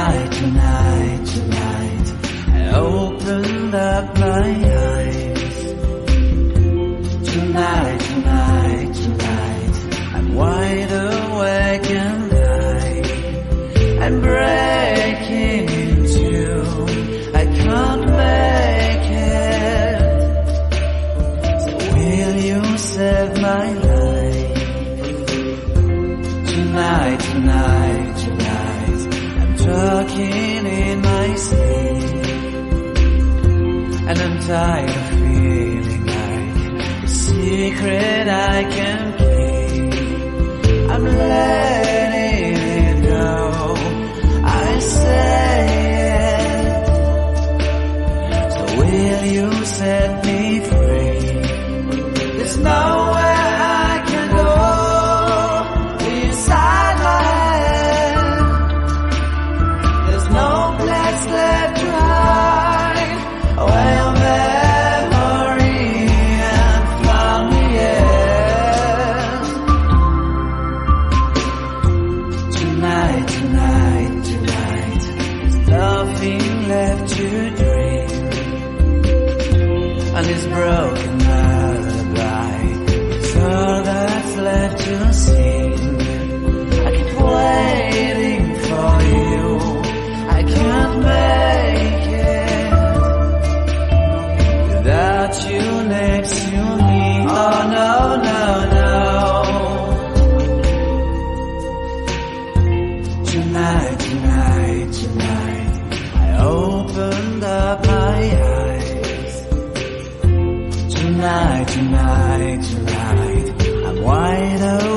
Tonight, tonight, tonight, I opened up my eyes. Tonight, tonight, tonight, I'm wide awake and I'm breaking in two. I can't make it. So will you save my life? Tonight, tonight, tonight, I'm talking in my sleep, and I'm tired of feeling like a secret I can keep. I'm letting it go, I say it. So will you set me free? There's nowhere I can go inside my head. There's no place left to hide where memory and family is. Tonight, tonight, tonight, there's nothing left to dream, and this broken lullaby is all that's left to sing. I keep waiting for you, I can't make it without you next to me. Oh no, no, no. Tonight, tonight, tonight, I opened up my eyes. Tonight, tonight, tonight, I'm wide awake.